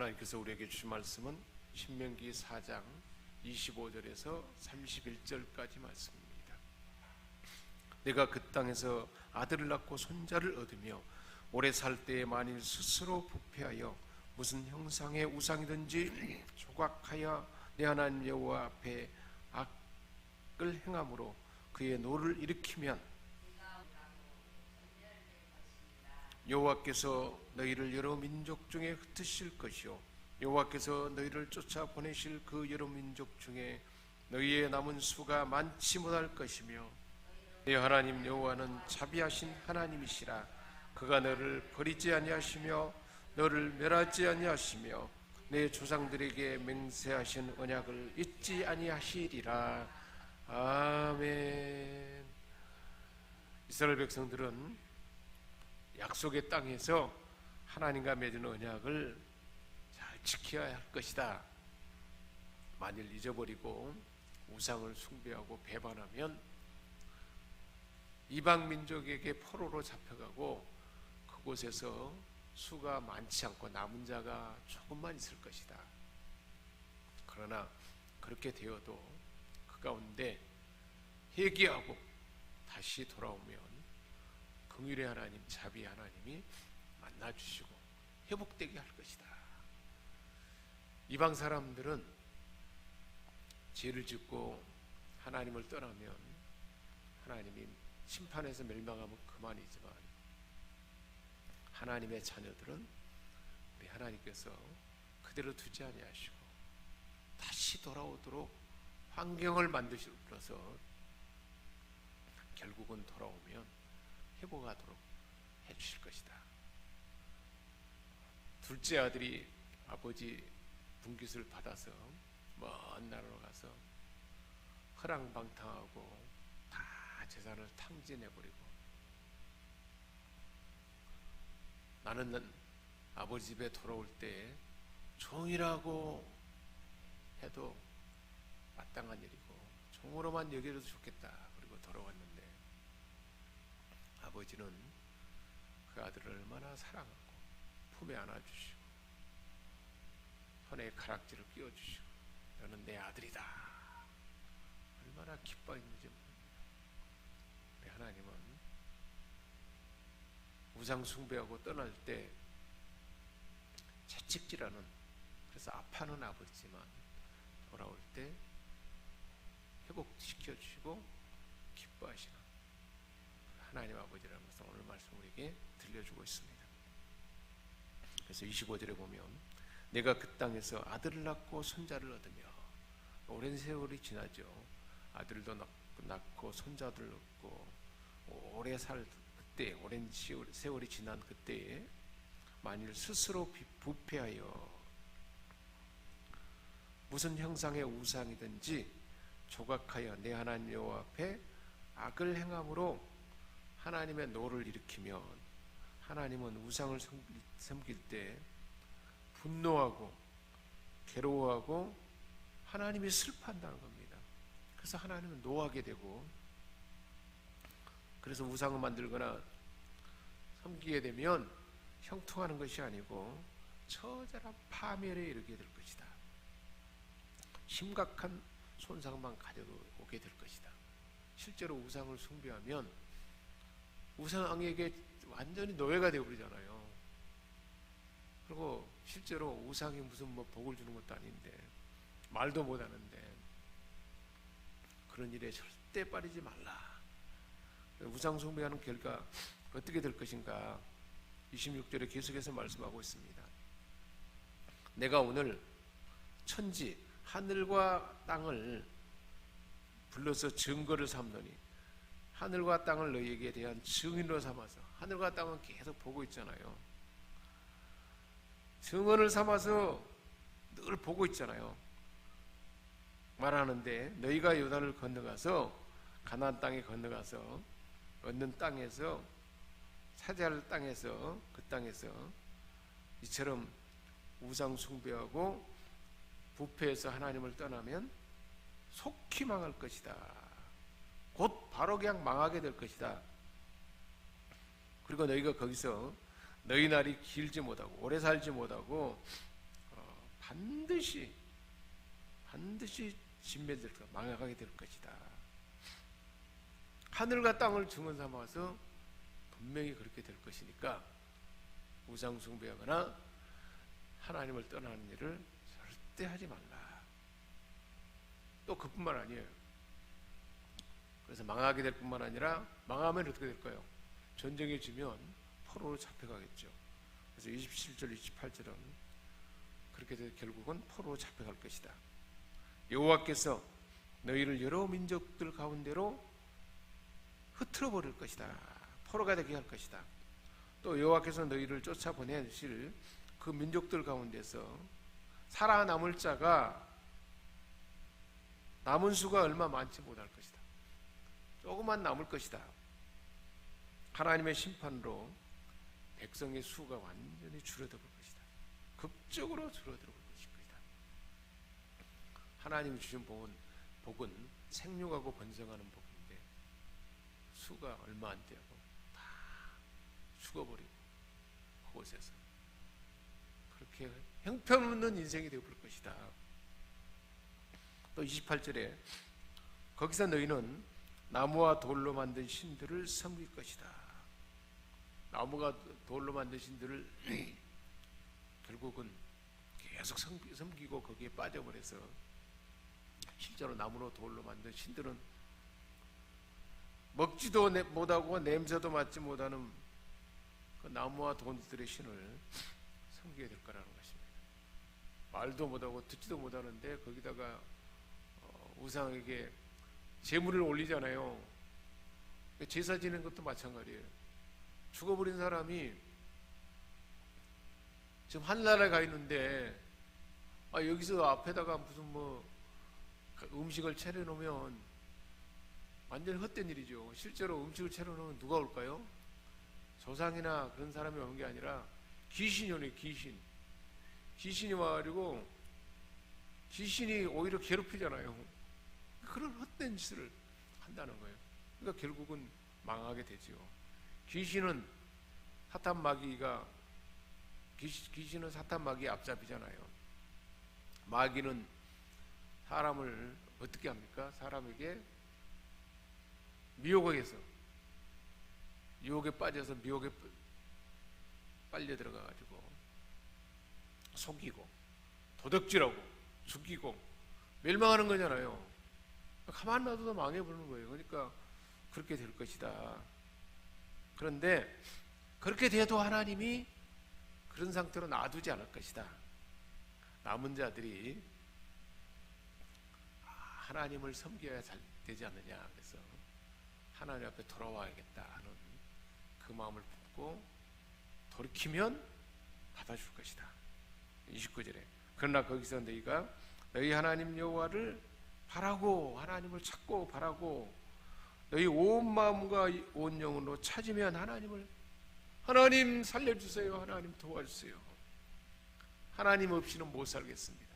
하나님께서 우리에게 주신 말씀은 신명기 4장 25절에서 31절까지 말씀입니다. 내가 그 땅에서 아들을 낳고 손자를 얻으며 오래 살 때에 만일 스스로 부패하여 무슨 형상의 우상이든지 조각하여 내 하나님 여호와 앞에 악을 행함으로 그의 노를 일으키면 여호와께서 너희를 여러 민족 중에 흩으실 것이요 여호와께서 너희를 쫓아 보내실 그 여러 민족 중에 너희의 남은 수가 많지 못할 것이며 내 하나님 여호와는 자비하신 하나님이시라. 그가 너를 버리지 아니하시며 너를 멸하지 아니하시며 내 조상들에게 맹세하신 언약을 잊지 아니하시리라. 아멘. 이스라엘 백성들은 약속의 땅에서 하나님과 맺은 언약을 잘 지켜야 할 것이다. 만일 잊어버리고 우상을 숭배하고 배반하면 이방 민족에게 포로로 잡혀가고 그곳에서 수가 많지 않고 남은 자가 조금만 있을 것이다. 그러나 그렇게 되어도 그 가운데 회개하고 다시 돌아오면 긍휼의 하나님, 자비의 하나님이 만나주시고 회복되게 할 것이다. 이방 사람들은 죄를 짓고 하나님을 떠나면 하나님이 심판에서 멸망하면 그만이지만 하나님의 자녀들은 우리 하나님께서 그대로 두지 아니하시고 다시 돌아오도록 환경을 만드셔서 결국은 돌아오면 회복하도록 해주실 것이다. 둘째 아들이 아버지 분깃을 받아서 먼 나라로 가서 허랑방탕하고 다 재산을 탕진해버리고 나는 아버지 집에 돌아올 때 종이라고 해도 마땅한 일이고 종으로만 여겨도 좋겠다. 그리고 돌아왔는데 아버지는 그 아들을 얼마나 사랑하고 품에 안아주시고 손에 가락지를 끼워주시고 너는 내 아들이다. 얼마나 기뻐했는지 모릅니다. 우리 하나님은 우상 숭배하고 떠날 때 채찍질하는, 그래서 아파하는 아버지지만 돌아올 때 회복시켜 주시고 기뻐하시는 하나님 아버지라는 것을 오늘 말씀 우리에게 들려주고 있습니다. 그래서 25절에 보면 내가 그 땅에서 아들을 낳고 손자를 얻으며, 오랜 세월이 지나죠. 아들도 낳고 손자들 얻고 오래 살 그때, 오랜 세월이 지난 그때에 만일 스스로 부패하여 무슨 형상의 우상이든지 조각하여 내 하나님 여호와 앞에 악을 행함으로 하나님의 노를 일으키면, 하나님은 우상을 섬길 때 분노하고 괴로워하고 하나님이 슬퍼한다는 겁니다. 그래서 하나님은 노하게 되고, 그래서 우상을 만들거나 섬기게 되면 형통하는 것이 아니고 처절한 파멸에 이르게 될 것이다. 심각한 손상만 가져오게 될 것이다. 실제로 우상을 숭배하면 우상에게 완전히 노예가 되어버리잖아요. 그리고 실제로 우상이 무슨 복을 주는 것도 아닌데, 말도 못하는데 그런 일에 절대 빠지지 말라. 우상 숭배하는 결과 어떻게 될 것인가 26절에 계속해서 말씀하고 있습니다. 내가 오늘 천지 하늘과 땅을 불러서 증거를 삼노니, 하늘과 땅을 너희에게 대한 증인으로 삼아서, 하늘과 땅은 계속 보고 있잖아요. 증언을 삼아서 늘 보고 있잖아요. 말하는데 너희가 요단을 건너가서 가나안 땅에 건너가서 얻는 땅에서, 차지할 땅에서, 그 땅에서 이처럼 우상 숭배하고 부패해서 하나님을 떠나면 속히 망할 것이다. 곧 바로 그냥 망하게 될 것이다. 그리고 너희가 거기서 너희 날이 길지 못하고 오래 살지 못하고 반드시 진멸될 것, 망하게 될 것이다. 하늘과 땅을 증언 삼아서 분명히 그렇게 될 것이니까 우상 숭배하거나 하나님을 떠나는 일을 절대 하지 말라. 또 그뿐만 아니에요. 그래서 망하게 될 뿐만 아니라 망하면 어떻게 될까요? 전쟁에 지면 포로로 잡혀가겠죠. 그래서 27절 28절은 그렇게 돼서 결국은 포로로 잡혀갈 것이다. 여호와께서 너희를 여러 민족들 가운데로 흩트러 버릴 것이다. 포로가 되게 할 것이다. 또 여호와께서 너희를 쫓아보내실 그 민족들 가운데서 살아남을 자가 남은 수가 얼마 많지 못할 것이다. 조금만 남을 것이다. 하나님의 심판으로 백성의 수가 완전히 줄어들 것이다. 극적으로 줄어들 것이다. 하나님이 주신 복은 생육하고 번성하는 복인데 수가 얼마 안 되고 다 죽어버리고 그곳에서 그렇게 형편없는 인생이 되어버릴 것이다. 또 28절에 거기서 너희는 나무와 돌로 만든 신들을 섬길 것이다. 나무가 돌로 만든 신들을 결국은 계속 섬기고 거기에 빠져버려서 실제로 나무로 돌로 만든 신들은 먹지도 못하고 냄새도 맡지 못하는 그 나무와 돌들의 신을 섬기게 될 거라는 것입니다. 말도 못하고 듣지도 못하는데 거기다가 우상에게 제물을 올리잖아요. 제사 지는 것도 마찬가지예요. 죽어버린 사람이 지금 한나라에 가 있는데 여기서 앞에다가 무슨 음식을 차려놓으면 완전히 헛된 일이죠. 실제로 음식을 차려놓으면 누가 올까요? 조상이나 그런 사람이 오는 게 아니라 귀신이 오네. 귀신이 와가지고 귀신이 오히려 괴롭히잖아요. 그런 헛된 짓을 한다는 거예요. 그러니까 결국은 망하게 되죠. 귀신은 사탄 마귀의 앞잡이잖아요. 마귀는 사람을 어떻게 합니까? 사람에게 유혹에 빠져서 미혹에 빨려 들어가가지고 속이고 도둑질하고 죽이고 멸망하는 거잖아요. 가만 놔둬도 망해버리는 거예요. 그러니까 그렇게 될 것이다. 그런데 그렇게 돼도 하나님이 그런 상태로 놔두지 않을 것이다. 남은 자들이 하나님을 섬겨야 잘 되지 않느냐. 그래서 하나님 앞에 돌아와야겠다 하는 그 마음을 품고 돌이키면 받아줄 것이다. 29절에 그러나 거기서 너희가 너희 하나님 여호와를 바라고 하나님을 찾고 바라고 너희 온 마음과 온 영혼으로 찾으면 하나님 살려주세요. 하나님 도와주세요. 하나님 없이는 못 살겠습니다.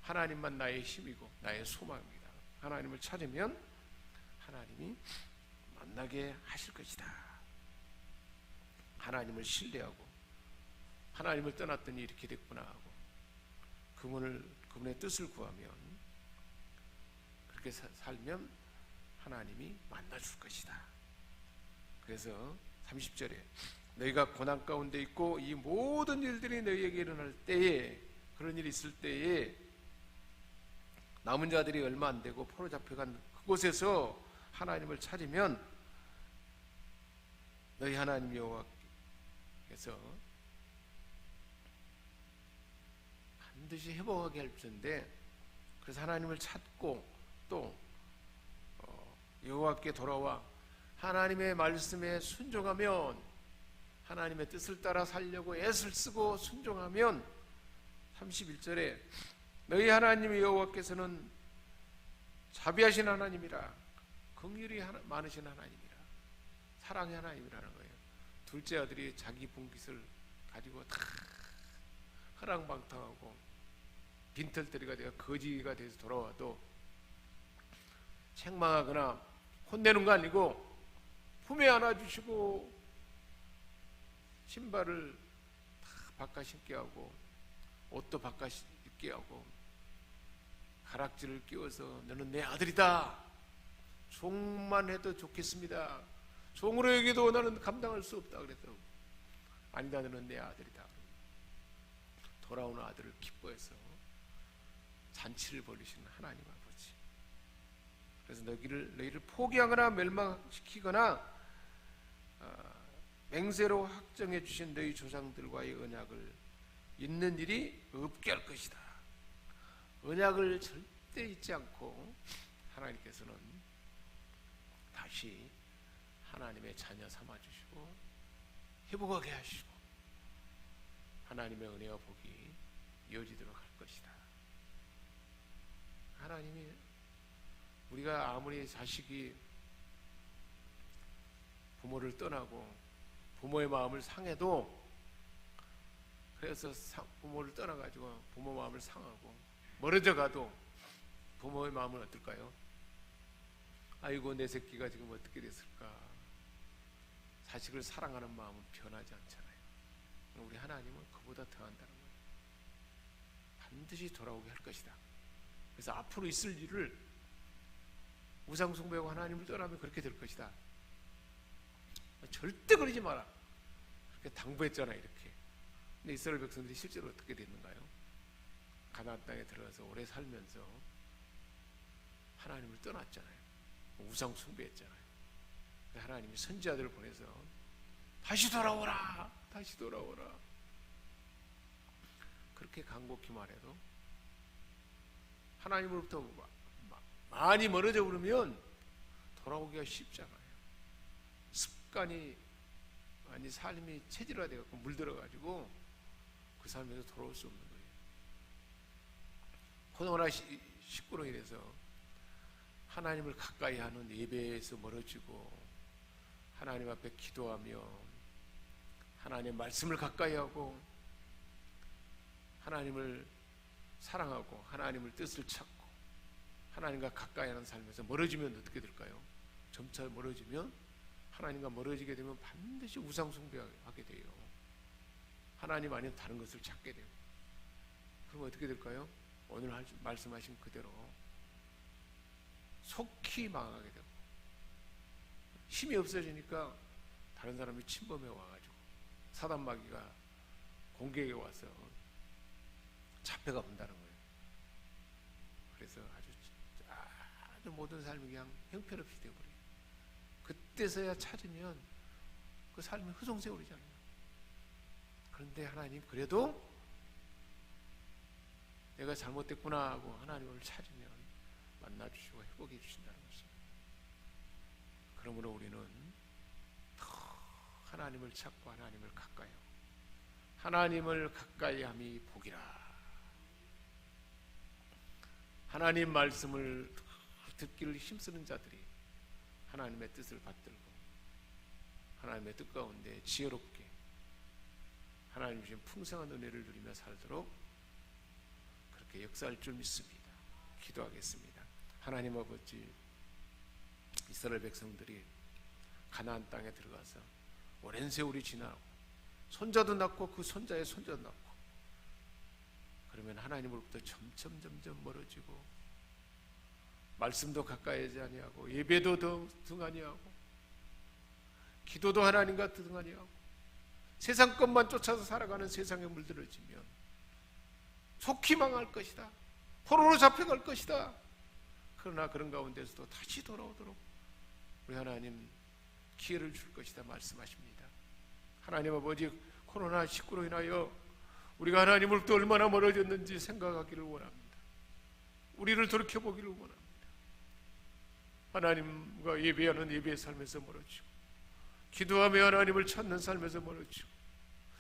하나님만 나의 힘이고 나의 소망입니다. 하나님을 찾으면 하나님이 만나게 하실 것이다. 하나님을 신뢰하고 하나님을 떠났더니 이렇게 됐구나 하고 그분의 뜻을 구하면 그렇게 살면 하나님이 만나줄 것이다. 그래서 30절에 너희가 고난 가운데 있고 이 모든 일들이 너희에게 일어날 때에 그런 일이 있을 때에 남은 자들이 얼마 안 되고 포로 잡혀간 그곳에서 하나님을 찾으면 너희 하나님 여호와께서 반드시 회복하게 할 텐데 그래서 하나님을 찾고 또 여호와께 돌아와 하나님의 말씀에 순종하면 하나님의 뜻을 따라 살려고 애를 쓰고 순종하면 31절에 너희 하나님 여호와께서는 자비하신 하나님이라 긍휼이 많으신 하나님이라 사랑의 하나님이라는 거예요. 둘째 아들이 자기 분깃을 가지고 다 허랑방탕하고 빈털터리가 되어 거지가 돼서 돌아와도 책망하거나 혼내는 거 아니고 품에 안아주시고 신발을 다 바꿔 신게 하고 옷도 바꿔 죽게 하고 가락지를 끼워서 너는 내 아들이다, 종만 해도 좋겠습니다, 종으로 여기도 나는 감당할 수 없다 그랬어. 아니다, 너는 내 아들이다. 돌아오는 아들을 기뻐해서 잔치를 벌이시는 하나님 아버지. 그래서 너희를 포기하거나 멸망시키거나 맹세로 확정해 주신 너희 조상들과의 언약을 잊는 일이 없게 할 것이다. 언약을 절대 잊지 않고 하나님께서는 다시 하나님의 자녀 삼아주시고 회복하게 하시고 하나님의 은혜와 복이 이어지도록 할 것이다. 하나님이, 우리가 아무리 자식이 부모를 떠나고 부모의 마음을 상해도, 그래서 부모를 떠나가지고 부모 마음을 상하고 멀어져 가도 부모의 마음은 어떨까요? 아이고 내 새끼가 지금 어떻게 됐을까. 자식을 사랑하는 마음은 변하지 않잖아요. 우리 하나님은 그보다 더한다는 거예요. 반드시 돌아오게 할 것이다. 그래서 앞으로 있을 일을 우상숭배하고 하나님을 떠나면 그렇게 될 것이다. 절대 그러지 마라. 그렇게 당부했잖아요. 이렇게. 근데 이스라엘 백성들이 실제로 어떻게 됐는가요? 가나안 땅에 들어가서 오래 살면서 하나님을 떠났잖아요. 우상 숭배했잖아요. 하나님이 선지자들을 보내서 다시 돌아오라, 다시 돌아오라, 그렇게 간곡히 말해도 하나님으로부터 많이 멀어져 버리면 돌아오기가 쉽잖아요. 습관이, 아니 삶이 체질화되어서 물들어가지고 그 삶에서 돌아올 수 없는 거예요. 코로나 19로 인해서 하나님을 가까이 하는 예배에서 멀어지고 하나님 앞에 기도하며 하나님의 말씀을 가까이 하고 하나님을 사랑하고 하나님을 뜻을 찾고 하나님과 가까이 하는 삶에서 멀어지면 어떻게 될까요? 점차 멀어지면, 하나님과 멀어지게 되면 반드시 우상 숭배하게 돼요. 하나님 아니면 다른 것을 찾게 되고. 그럼 어떻게 될까요? 오늘 말씀하신 그대로 속히 망하게 되고, 힘이 없어지니까 다른 사람이 침범해 와가지고 사단마귀가 공격에 와서 잡혀가 본다는 거예요. 그래서 아주 모든 삶이 그냥 형편없이 되어버려요. 그때서야 찾으면 그 삶이 흐송세월이잖아요. 그런데 하나님 그래도 내가 잘못됐구나 하고 하나님을 찾으면 만나주시고 회복해 주신다는 것입니다. 그러므로 우리는 더 하나님을 찾고 하나님을 가까이 하고 하나님을 가까이 함이 복이라. 하나님 말씀을 듣기를 힘쓰는 자들이 하나님의 뜻을 받들고 하나님의 뜻 가운데 지혜롭게 하나님 주신 풍성한 은혜를 누리며 살도록 그렇게 역사할 줄 믿습니다. 기도하겠습니다. 하나님 아버지, 이스라엘 백성들이 가나안 땅에 들어가서 오랜 세월이 지나고 손자도 낳고 그 손자의 손자도 낳고, 그러면 하나님으로부터 점점 멀어지고 말씀도 가까이 하지 아니하고 예배도 등하니하고 기도도 하나님과 등하니하고 세상 것만 쫓아서 살아가는 세상에 물들어지면 속히 망할 것이다. 포로로 잡혀갈 것이다. 그러나 그런 가운데서도 다시 돌아오도록 우리 하나님 기회를 줄 것이다 말씀하십니다. 하나님 아버지, 코로나19로 인하여 우리가 하나님으로부터 얼마나 멀어졌는지 생각하기를 원합니다. 우리를 돌이켜보기를 원합니다. 하나님과 예배하는 예배의 삶에서 멀어지고 기도하며 하나님을 찾는 삶에서 멀어지고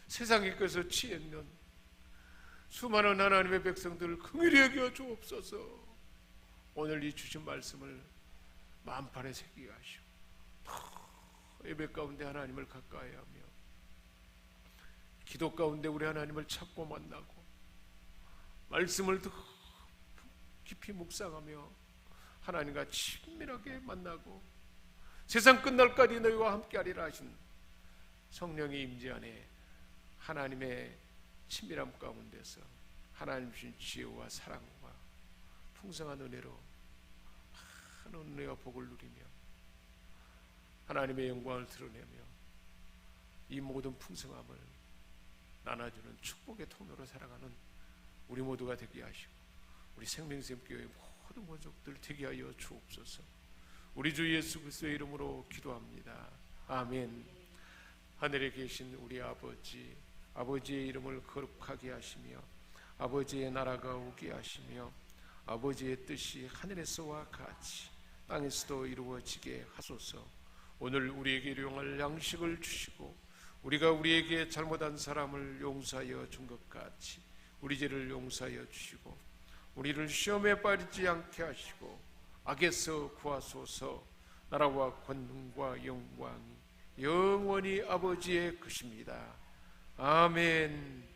세상의 것에 취해 있는 수많은 하나님의 백성들을 긍휼히 여겨 주옵소서. 오늘 이 주신 말씀을 만판에 새기게 하시고 예배 가운데 하나님을 가까이 하며 기도 가운데 우리 하나님을 찾고 만나고 말씀을 더 깊이 묵상하며 하나님과 친밀하게 만나고 세상 끝날까지 너희와 함께하리라 하신 성령의 임재 안에 하나님의 친밀함 가운데서 하나님 주신 지혜와 사랑과 풍성한 은혜로 많은 은혜와 복을 누리며 하나님의 영광을 드러내며 이 모든 풍성함을 나눠주는 축복의 통로로 살아가는 우리 모두가 되게 하시고 우리 생명샘교회 모든 권속들 되게 하여 주옵소서. 우리 주 예수 그리스도의 이름으로 기도합니다. 아멘. 하늘에 계신 우리 아버지, 아버지의 이름을 거룩하게 하시며 아버지의 나라가 오게 하시며 아버지의 뜻이 하늘에서와 같이 땅에서도 이루어지게 하소서. 오늘 우리에게 일용할 양식을 주시고 우리가 우리에게 잘못한 사람을 용서하여 준 것 같이 우리 죄를 용서하여 주시고 우리를 시험에 빠지지 않게 하시고 악에서 구하소서. 나라와 권능과 영광이 영원히 아버지의 것입니다. 아멘.